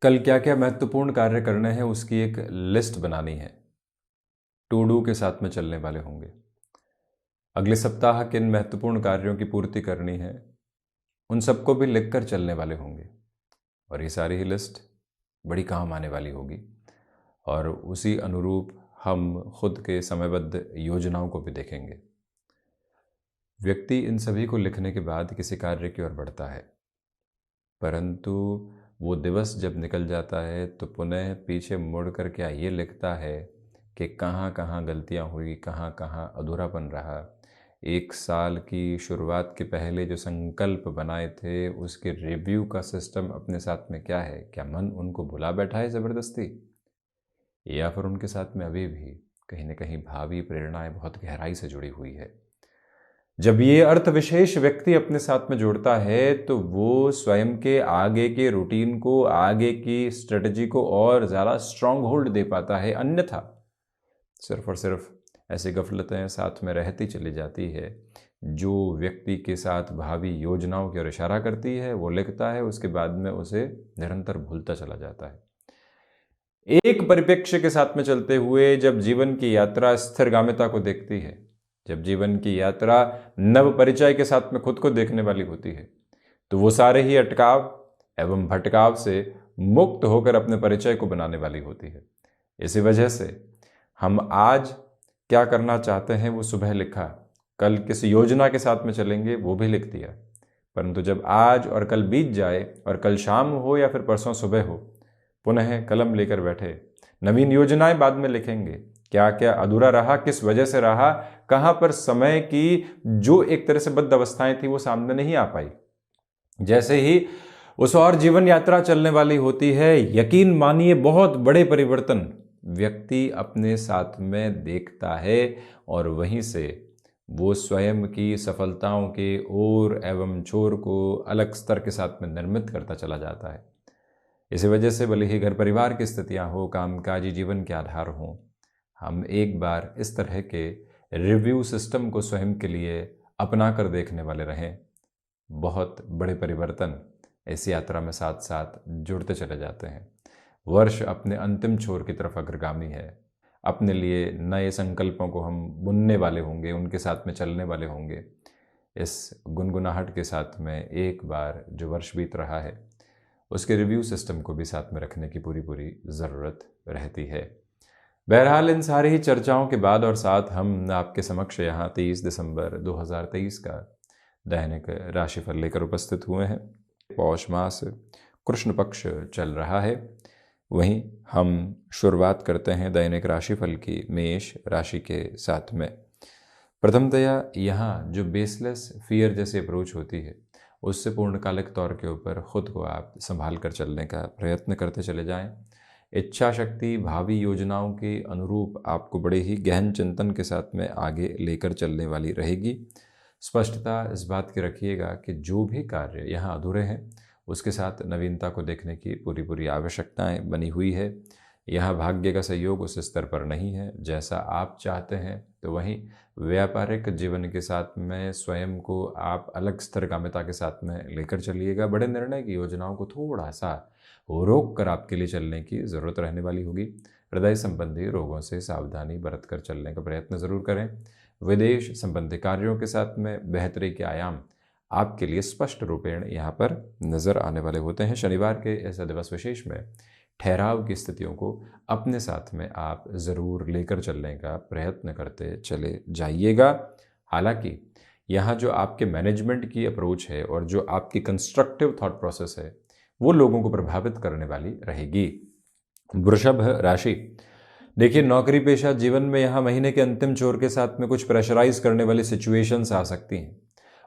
कल क्या क्या महत्वपूर्ण कार्य करने हैं उसकी एक लिस्ट बनानी है। टू डू के साथ में चलने वाले होंगे। अगले सप्ताह किन महत्वपूर्ण कार्यों की पूर्ति करनी है उन सबको भी लिख कर चलने वाले होंगे। और ये सारी ही लिस्ट बड़ी काम आने वाली होगी। और उसी अनुरूप हम खुद के समयबद्ध योजनाओं को भी देखेंगे। व्यक्ति इन सभी को लिखने के बाद किसी कार्य की ओर बढ़ता है, परंतु वो दिवस जब निकल जाता है तो पुनः पीछे मुड़ कर क्या ये लिखता है कि कहाँ कहाँ गलतियाँ हुई, कहाँ कहाँ अधूरापन रहा। एक साल की शुरुआत के पहले जो संकल्प बनाए थे उसके रिव्यू का सिस्टम अपने साथ में क्या है? क्या मन उनको भुला बैठा है ज़बरदस्ती, या फिर उनके साथ में अभी भी कहीं ना कहीं भावी प्रेरणाएं बहुत गहराई से जुड़ी हुई है? जब ये अर्थ विशेष व्यक्ति अपने साथ में जोड़ता है तो वो स्वयं के आगे के रूटीन को, आगे की स्ट्रेटजी को और ज़्यादा स्ट्रांग होल्ड दे पाता है। अन्यथा सिर्फ और सिर्फ ऐसी गफलतें साथ में रहती चली जाती है। जो व्यक्ति के साथ भावी योजनाओं की ओर इशारा करती है वो लिखता है, उसके बाद में उसे निरंतर भूलता चला जाता है। एक परिप्रेक्ष्य के साथ में चलते हुए जब जीवन की यात्रा स्थिरगामिता को देखती है, जब जीवन की यात्रा नव परिचय के साथ में खुद को देखने वाली होती है, तो वो सारे ही अटकाव एवं भटकाव से मुक्त होकर अपने परिचय को बनाने वाली होती है। इसी वजह से हम आज क्या करना चाहते हैं वो सुबह लिखा, कल किस योजना के साथ में चलेंगे वो भी लिख दिया। परंतु जब आज और कल बीत जाए और कल शाम हो या फिर परसों सुबह हो, पुनः कलम लेकर बैठे, नवीन योजनाएं बाद में लिखेंगे। क्या क्या अधूरा रहा, किस वजह से रहा, कहाँ पर समय की जो एक तरह से बद्ध अवस्थाएं थी वो सामने नहीं आ पाई। जैसे ही उस और जीवन यात्रा चलने वाली होती है, यकीन मानिए बहुत बड़े परिवर्तन व्यक्ति अपने साथ में देखता है और वहीं से वो स्वयं की सफलताओं के ओर एवं छोर को अलग स्तर के साथ में निर्मित करता चला जाता है। इसी वजह से भले ही घर परिवार की स्थितियां हो, कामकाजी जीवन के आधार हों, हम एक बार इस तरह के रिव्यू सिस्टम को स्वयं के लिए अपना कर देखने वाले रहें। बहुत बड़े परिवर्तन इस यात्रा में साथ साथ जुड़ते चले जाते हैं। वर्ष अपने अंतिम छोर की तरफ अग्रगामी है। अपने लिए नए संकल्पों को हम बुनने वाले होंगे, उनके साथ में चलने वाले होंगे। इस गुनगुनाहट के साथ में एक बार जो वर्ष बीत रहा है उसके रिव्यू सिस्टम को भी साथ में रखने की पूरी पूरी ज़रूरत रहती है। बहरहाल इन सारी ही चर्चाओं के बाद और साथ हम आपके समक्ष यहाँ 23 दिसंबर 2023 का दैनिक राशिफल लेकर उपस्थित हुए हैं। पौष मास कृष्ण पक्ष चल रहा है। वहीं हम शुरुआत करते हैं दैनिक राशिफल की मेष राशि के साथ में। प्रथमतया यहाँ जो बेसलेस फियर जैसी अप्रोच होती है उससे पूर्णकालिक तौर के ऊपर खुद को आप संभाल कर चलने का प्रयत्न करते चले जाएं। इच्छा शक्ति भावी योजनाओं के अनुरूप आपको बड़े ही गहन चिंतन के साथ में आगे लेकर चलने वाली रहेगी। स्पष्टता इस बात की रखिएगा कि जो भी कार्य यहाँ अधूरे हैं उसके साथ नवीनता को देखने की पूरी पूरी आवश्यकताएं बनी हुई है। यहाँ भाग्य का सहयोग उस स्तर पर नहीं है जैसा आप चाहते हैं, तो वहीं व्यापारिक जीवन के साथ में स्वयं को आप अलग स्तरगामिता के साथ में लेकर चलिएगा। बड़े निर्णय की योजनाओं को थोड़ा सा रोक कर आपके लिए चलने की ज़रूरत रहने वाली होगी। हृदय संबंधी रोगों से सावधानी बरत कर चलने का प्रयत्न ज़रूर करें। विदेश संबंधी कार्यों के साथ में बेहतरी के आयाम आपके लिए स्पष्ट रूपेण यहाँ पर नज़र आने वाले होते हैं। शनिवार के ऐसे दिवस विशेष में ठहराव की स्थितियों को अपने साथ में आप ज़रूर लेकर चलने का प्रयत्न करते चले जाइएगा। हालांकि यहाँ जो आपके मैनेजमेंट की अप्रोच है और जो आपकी कंस्ट्रक्टिव थॉट प्रोसेस है वो लोगों को प्रभावित करने वाली रहेगी। वृषभ राशि, देखिए नौकरी पेशा जीवन में यहाँ महीने के अंतिम छोर के साथ में कुछ प्रेशराइज करने वाली सिचुएशंस आ सकती हैं,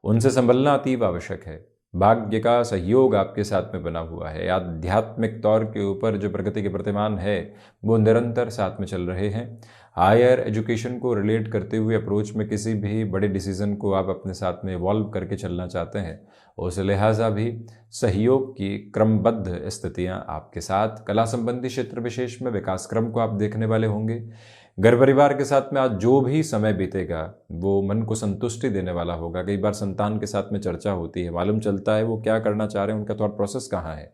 उनसे संभलना अतीव आवश्यक है। भाग्य का सहयोग आपके साथ में बना हुआ है। आध्यात्मिक तौर के ऊपर जो प्रगति के प्रतिमान है वो निरंतर साथ में चल रहे हैं। हायर एजुकेशन को रिलेट करते हुए अप्रोच में किसी भी बड़े डिसीजन को आप अपने साथ में इवॉल्व करके चलना चाहते हैं, उस लिहाजा भी सहयोग की क्रमबद्ध स्थितियां आपके साथ। कला संबंधी क्षेत्र विशेष में विकास क्रम को आप देखने वाले होंगे। घर परिवार के साथ में आज जो भी समय बीतेगा वो मन को संतुष्टि देने वाला होगा। कई बार संतान के साथ में चर्चा होती है, मालूम चलता है वो क्या करना चाह रहे हैं, उनका थॉट प्रोसेस कहाँ है।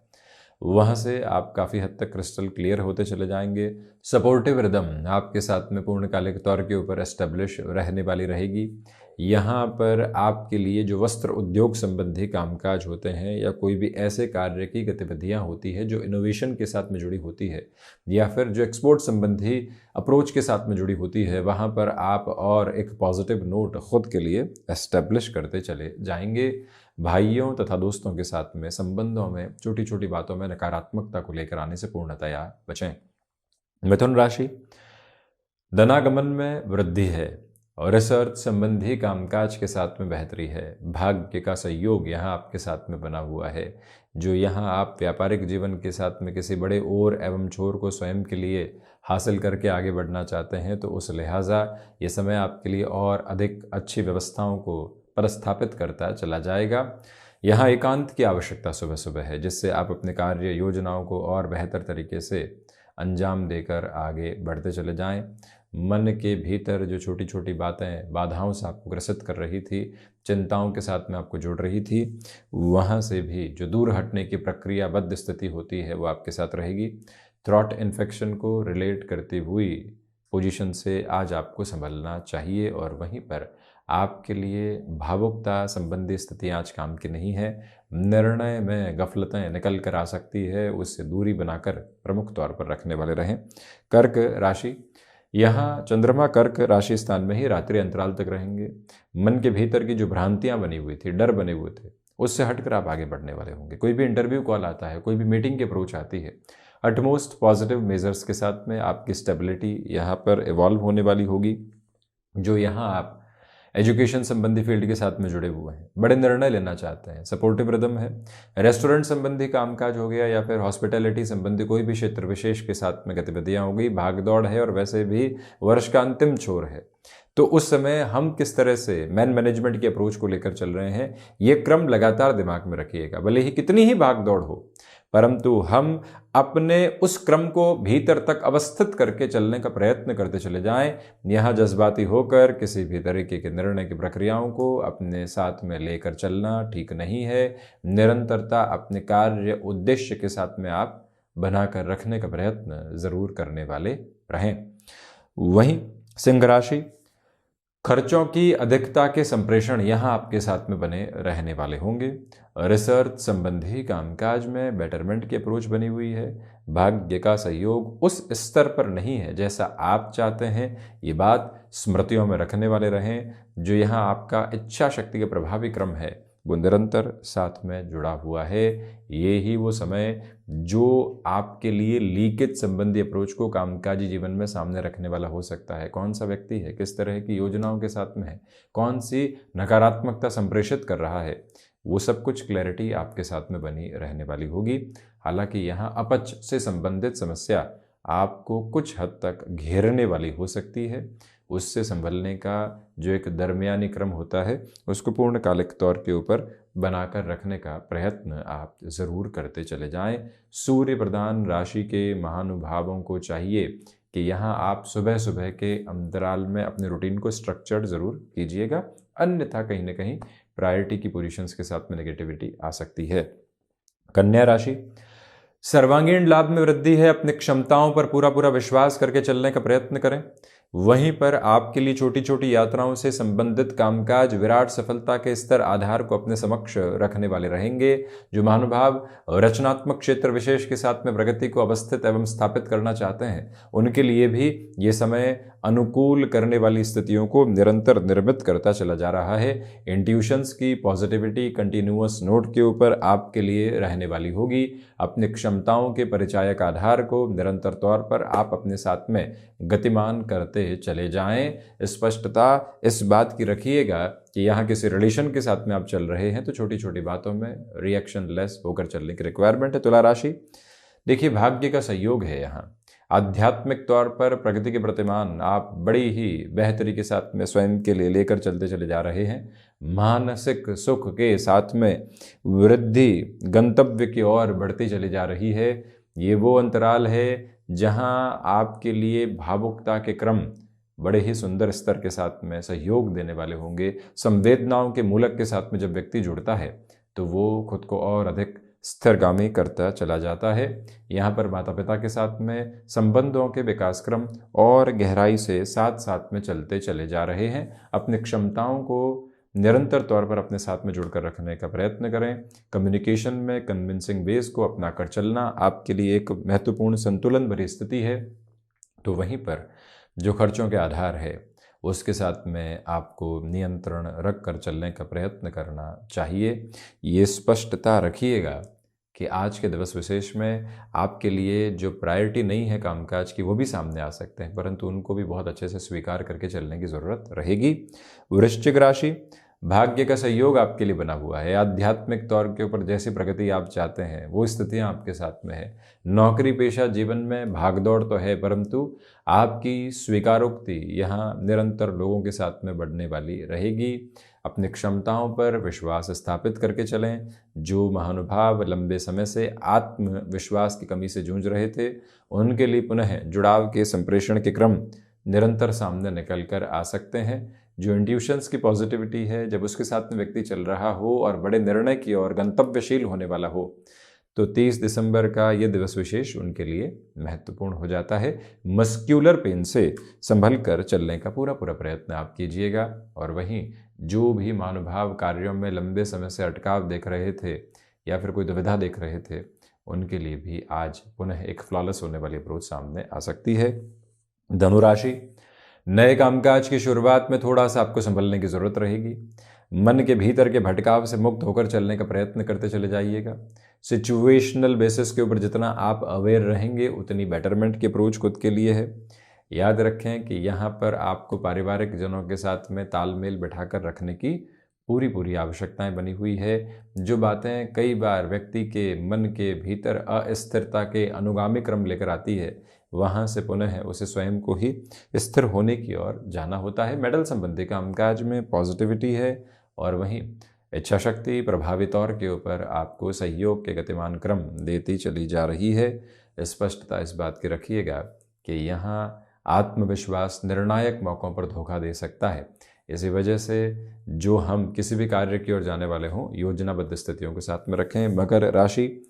वहाँ से आप काफ़ी हद तक क्रिस्टल क्लियर होते चले जाएंगे। सपोर्टिव रिदम आपके साथ में पूर्णकालिक तौर के ऊपर एस्टेब्लिश रहने वाली रहेगी। यहाँ पर आपके लिए जो वस्त्र उद्योग संबंधी कामकाज होते हैं या कोई भी ऐसे कार्य की गतिविधियाँ होती है जो इनोवेशन के साथ में जुड़ी होती है या फिर जो एक्सपोर्ट संबंधी अप्रोच के साथ में जुड़ी होती है, वहाँ पर आप और एक पॉजिटिव नोट खुद के लिए एस्टेब्लिश करते चले जाएंगे। भाइयों तथा दोस्तों के साथ में संबंधों में छोटी छोटी बातों में नकारात्मकता को लेकर आने से पूर्णतया बचें। मिथुन राशि, धनागमन में वृद्धि है और रिसर्च संबंधी कामकाज के साथ में बेहतरी है। भाग्य का सहयोग यहाँ आपके साथ में बना हुआ है। जो यहाँ आप व्यापारिक जीवन के साथ में किसी बड़े ओर एवं छोर को स्वयं के लिए हासिल करके आगे बढ़ना चाहते हैं, तो उस लिहाजा ये समय आपके लिए और अधिक अच्छी व्यवस्थाओं को प्रस्थापित करता चला जाएगा। यहाँ एकांत की आवश्यकता सुबह सुबह है, जिससे आप अपने कार्य योजनाओं को और बेहतर तरीके से अंजाम देकर आगे बढ़ते चले जाएं। मन के भीतर जो छोटी छोटी बातें बाधाओं से आपको ग्रसित कर रही थी, चिंताओं के साथ में आपको जोड़ रही थी, वहाँ से भी जो दूर हटने की प्रक्रियाबद्ध स्थिति होती है वो आपके साथ रहेगी। थ्रॉट इन्फेक्शन को रिलेट करती हुई पोजीशन से आज आपको संभलना चाहिए और वहीं पर आपके लिए भावुकता संबंधी स्थिति आज काम की नहीं है। निर्णय में गफलतें निकल कर आ सकती है, उससे दूरी बनाकर प्रमुख तौर पर रखने वाले रहें। कर्क राशि, यहाँ चंद्रमा कर्क राशि स्थान में ही रात्रि अंतराल तक रहेंगे। मन के भीतर की जो भ्रांतियां बनी हुई थी, डर बने हुए थे, उससे हटकर आप आगे बढ़ने वाले होंगे। कोई भी इंटरव्यू कॉल आता है, कोई भी मीटिंग की अप्रोच आती है, अटमोस्ट पॉजिटिव मेजर्स के साथ में आपकी स्टेबिलिटी यहाँ पर इवॉल्व होने वाली होगी। जो यहाँ आप एजुकेशन संबंधी फील्ड के साथ में जुड़े हुए हैं, बड़े निर्णय लेना चाहते हैं, सपोर्टिव रिदम है। रेस्टोरेंट संबंधी कामकाज हो गया या फिर हॉस्पिटैलिटी संबंधी कोई भी क्षेत्र विशेष के साथ में गतिविधियां हो गई, भागदौड़ है और वैसे भी वर्ष का अंतिम छोर है, तो उस समय हम किस तरह से मैनेजमेंट की अप्रोच को लेकर चल रहे हैं, ये क्रम लगातार दिमाग में रखिएगा। भले ही कितनी ही भागदौड़ हो, परंतु हम अपने उस क्रम को भीतर तक अवस्थित करके चलने का प्रयत्न करते चले जाएं। यहाँ जज्बाती होकर किसी भी तरीके के निर्णय की प्रक्रियाओं को अपने साथ में लेकर चलना ठीक नहीं है। निरंतरता अपने कार्य उद्देश्य के साथ में आप बनाकर रखने का प्रयत्न जरूर करने वाले रहें। वहीं सिंह राशि, खर्चों की अधिकता के संप्रेषण यहाँ आपके साथ में बने रहने वाले होंगे। रिसर्च संबंधी कामकाज में बेटरमेंट की अप्रोच बनी हुई है। भाग्य का सहयोग उस स्तर पर नहीं है जैसा आप चाहते हैं, ये बात स्मृतियों में रखने वाले रहें। जो यहाँ आपका इच्छा शक्ति का प्रभावी क्रम है वो निरंतर साथ में जुड़ा हुआ है। ये ही वो समय जो आपके लिए लीकेज संबंधी अप्रोच को कामकाजी जीवन में सामने रखने वाला हो सकता है। कौन सा व्यक्ति है, किस तरह की योजनाओं के साथ में है, कौन सी नकारात्मकता संप्रेषित कर रहा है, वो सब कुछ क्लैरिटी आपके साथ में बनी रहने वाली होगी। हालांकि यहाँ अपच से संबंधित समस्या आपको कुछ हद तक घेरने वाली हो सकती है। उससे संभलने का जो एक दरमियानी क्रम होता है उसको पूर्णकालिक तौर के ऊपर बनाकर रखने का प्रयत्न आप ज़रूर करते चले जाएं। सूर्य प्रधान राशि के महानुभावों को चाहिए कि यहाँ आप सुबह सुबह के अंतराल में अपने रूटीन को स्ट्रक्चर्ड ज़रूर कीजिएगा, अन्यथा कहीं ना कहीं प्रायोरिटी की पोजीशंस के साथ में नेगेटिविटी आ सकती है। कन्या राशि, सर्वांगीण लाभ में वृद्धि है। अपनी क्षमताओं पर पूरा विश्वास करके चलने का प्रयत्न करें। वहीं पर आपके लिए छोटी छोटी यात्राओं से संबंधित कामकाज विराट सफलता के स्तर आधार को अपने समक्ष रखने वाले रहेंगे। जो महानुभाव रचनात्मक क्षेत्र विशेष के साथ में प्रगति को अवस्थित एवं स्थापित करना चाहते हैं, उनके लिए भी ये समय अनुकूल करने वाली स्थितियों को निरंतर निर्मित करता चला जा रहा है। इंट्यूशंस की पॉजिटिविटी कंटिन्यूअस नोट के ऊपर आपके लिए रहने वाली होगी। अपनी क्षमताओं के परिचायक आधार को निरंतर तौर पर आप अपने साथ में गतिमान करते चले जाएं। स्पष्टता इस बात की रखिएगा कि यहाँ किसी रिलेशन के साथ में आप चल रहे हैं तो छोटी छोटी बातों में रिएक्शन लेस होकर चलने की रिक्वायरमेंट है। तुला राशि, देखिए भाग्य का सहयोग है। यहाँ आध्यात्मिक तौर पर प्रगति के प्रतिमान आप बड़ी ही बेहतरी के साथ में स्वयं के लिए लेकर चलते चले जा रहे हैं। मानसिक सुख के साथ में वृद्धि गंतव्य की ओर बढ़ती चली जा रही है। ये वो अंतराल है जहां आपके लिए भावुकता के क्रम बड़े ही सुंदर स्तर के साथ में सहयोग देने वाले होंगे। संवेदनाओं के मूलक के साथ में जब व्यक्ति जुड़ता है तो वो खुद को और अधिक स्थिरगामी करता चला जाता है। यहाँ पर माता पिता के साथ में संबंधों के विकास क्रम और गहराई से साथ साथ में चलते चले जा रहे हैं। अपनी क्षमताओं को निरंतर तौर पर अपने साथ में जुड़कर रखने का प्रयत्न करें। कम्युनिकेशन में कन्विंसिंग वेज को अपनाकर चलना आपके लिए एक महत्वपूर्ण संतुलन भरी स्थिति है। तो वहीं पर जो खर्चों के आधार है उसके साथ में आपको नियंत्रण रख कर चलने का प्रयत्न करना चाहिए। ये स्पष्टता रखिएगा कि आज के दिवस विशेष में आपके लिए जो प्रायोरिटी नहीं है कामकाज की वो भी सामने आ सकते हैं, परंतु उनको भी बहुत अच्छे से स्वीकार करके चलने की ज़रूरत रहेगी। वृश्चिक राशि, भाग्य का सहयोग आपके लिए बना हुआ है। आध्यात्मिक तौर के ऊपर जैसी प्रगति आप चाहते हैं वो स्थितियां आपके साथ में है। नौकरी पेशा जीवन में भागदौड़ तो है, परंतु आपकी स्वीकारोक्ति यहाँ निरंतर लोगों के साथ में बढ़ने वाली रहेगी। अपनी क्षमताओं पर विश्वास स्थापित करके चलें। जो महानुभाव लंबे समय से आत्मविश्वास की कमी से जूझ रहे थे उनके लिए पुनः जुड़ाव के संप्रेषण के क्रम निरंतर सामने निकल कर आ सकते हैं। जो इंट्यूशंस की पॉजिटिविटी है, जब उसके साथ में व्यक्ति चल रहा हो और बड़े निर्णय की ओर गंतव्यशील होने वाला हो, तो 30 दिसंबर का ये दिवस विशेष उनके लिए महत्वपूर्ण हो जाता है। मस्क्यूलर पेन से संभल कर चलने का पूरा प्रयत्न आप कीजिएगा। और वहीं जो भी महानुभाव कार्यों में लंबे समय से अटकाव देख रहे थे या फिर कोई दुविधा देख रहे थे, उनके लिए भी आज पुनः एक फ्लॉलेस होने वाली अप्रोच सामने आ सकती है। धनुराशि, नए कामकाज की शुरुआत में थोड़ा सा आपको संभलने की ज़रूरत रहेगी। मन के भीतर के भटकाव से मुक्त होकर चलने का प्रयत्न करते चले जाइएगा। सिचुएशनल बेसिस के ऊपर जितना आप अवेयर रहेंगे उतनी बेटरमेंट की अप्रोच खुद के लिए है। याद रखें कि यहाँ पर आपको पारिवारिक जनों के साथ में तालमेल बिठाकर रखने की पूरी आवश्यकताएं बनी हुई है। जो बातें कई बार व्यक्ति के मन के भीतर अस्थिरता के अनुगामी क्रम लेकर आती है, वहाँ से पुनः उसे स्वयं को ही स्थिर होने की ओर जाना होता है। मेडल संबंधी कामकाज में पॉजिटिविटी है और वहीं इच्छा शक्ति प्रभावी तौर के ऊपर आपको सहयोग के गतिमान क्रम देती चली जा रही है। स्पष्टता इस बात की रखिएगा कि यहाँ आत्मविश्वास निर्णायक मौक़ों पर धोखा दे सकता है। इसी वजह से जो हम किसी भी कार्य की ओर जाने वाले हों, योजनाबद्ध स्थितियों के साथ में रखें। मकर राशि,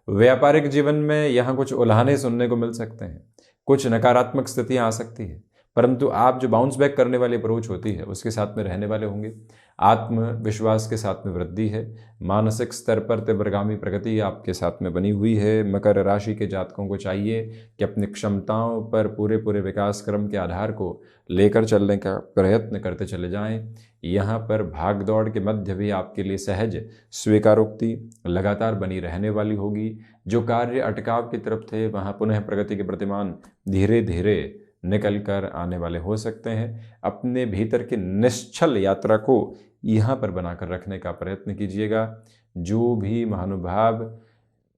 व्यापारिक जीवन में यहाँ कुछ उल्हाने सुनने को मिल सकते हैं, कुछ नकारात्मक स्थितियाँ आ सकती है, परंतु आप जो बाउंस बैक करने वाली अप्रोच होती है उसके साथ में रहने वाले होंगे। आत्मविश्वास के साथ में वृद्धि है। मानसिक स्तर पर तीव्रगामी प्रगति आपके साथ में बनी हुई है। मकर राशि के जातकों को चाहिए कि अपनी क्षमताओं पर पूरे विकास क्रम के आधार को लेकर चलने का प्रयत्न करते चले जाएं। यहाँ पर भाग दौड़ के मध्य भी आपके लिए सहज स्वीकारोक्ति लगातार बनी रहने वाली होगी। जो कार्य अटकाव की तरफ थे वहाँ पुनः प्रगति के प्रतिमान धीरे धीरे निकल कर आने वाले हो सकते हैं। अपने भीतर की निश्चल यात्रा को यहाँ पर बनाकर रखने का प्रयत्न कीजिएगा। जो भी महानुभाव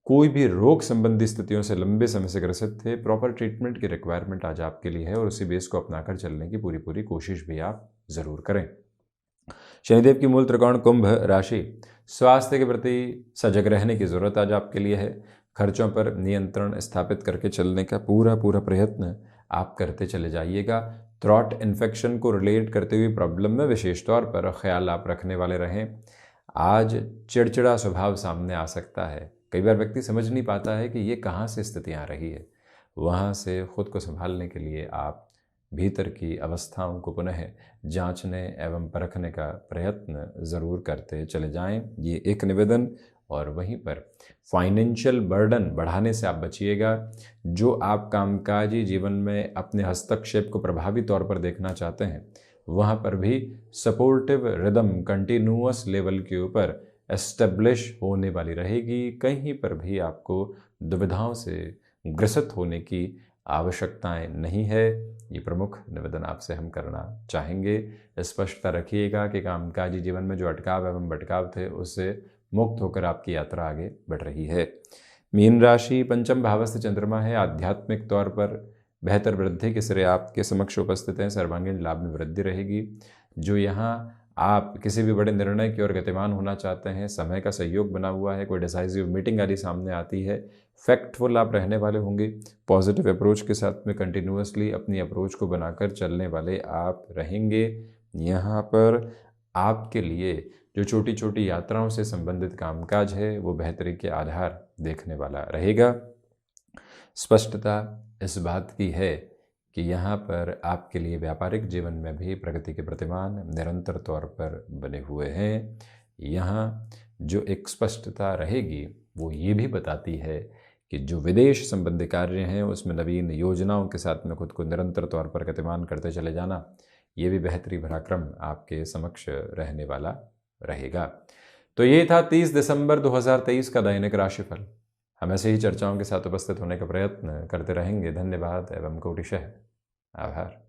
कोई भी रोग संबंधी स्थितियों से लंबे समय से ग्रसित थे, प्रॉपर ट्रीटमेंट की रिक्वायरमेंट आज आपके लिए है और उसी बेस को अपनाकर चलने की पूरी कोशिश भी आप ज़रूर करें। शनिदेव की मूल त्रिकोण कुंभ राशि, स्वास्थ्य के प्रति सजग रहने की ज़रूरत आज आपके लिए है। खर्चों पर नियंत्रण स्थापित करके चलने का पूरा प्रयत्न आप करते चले जाइएगा। थ्रॉट इन्फेक्शन को रिलेट करते हुए प्रॉब्लम में विशेष तौर पर ख्याल आप रखने वाले रहें। आज चिड़चिड़ा स्वभाव सामने आ सकता है। कई बार व्यक्ति समझ नहीं पाता है कि ये कहाँ से स्थिति आ रही है। वहाँ से खुद को संभालने के लिए आप भीतर की अवस्थाओं को पुनः जांचने एवं परखने का प्रयत्न ज़रूर करते चले जाएं, ये एक निवेदन। और वहीं पर फाइनेंशियल बर्डन बढ़ाने से आप बचिएगा। जो आप कामकाजी जीवन में अपने हस्तक्षेप को प्रभावी तौर पर देखना चाहते हैं, वहाँ पर भी सपोर्टिव रिदम कंटिन्यूअस लेवल के ऊपर एस्टेब्लिश होने वाली रहेगी। कहीं पर भी आपको दुविधाओं से ग्रसित होने की आवश्यकताएं नहीं है। ये प्रमुख निवेदन आपसे हम करना चाहेंगे। स्पष्टता रखिएगा कि कामकाजी जीवन में जो अटकाव एवं भटकाव थे उससे मुक्त होकर आपकी यात्रा आगे बढ़ रही है। मीन राशि, पंचम भावस्थ चंद्रमा है। आध्यात्मिक तौर पर बेहतर वृद्धि के सिरे आपके समक्ष उपस्थित हैं। सर्वांगीण लाभ में वृद्धि रहेगी। जो यहाँ आप किसी भी बड़े निर्णय की ओर गतिमान होना चाहते हैं, समय का सहयोग बना हुआ है, कोई डिसाइसिव मीटिंग आदि सामने आती है, फैक्टफुल आप रहने वाले होंगे। पॉजिटिव अप्रोच के साथ में कंटिन्यूअसली अपनी अप्रोच को बनाकर चलने वाले आप रहेंगे। यहाँ पर आपके लिए जो छोटी छोटी यात्राओं से संबंधित कामकाज है वो बेहतरी के आधार देखने वाला रहेगा। स्पष्टता इस बात की है कि यहाँ पर आपके लिए व्यापारिक जीवन में भी प्रगति के प्रतिमान निरंतर तौर पर बने हुए हैं। यहाँ जो एक स्पष्टता रहेगी वो ये भी बताती है कि जो विदेश संबंधी कार्य हैं उसमें नवीन योजनाओं के साथ में खुद को निरंतर तौर पर गतिमान करते चले जाना, ये भी बेहतरी भरा क्रम आपके समक्ष रहने वाला रहेगा। तो ये था 30 दिसंबर 2023 का दैनिक राशिफल। हम ऐसे ही चर्चाओं के साथ उपस्थित होने का प्रयत्न करते रहेंगे। धन्यवाद एवं कोटिशः आभार।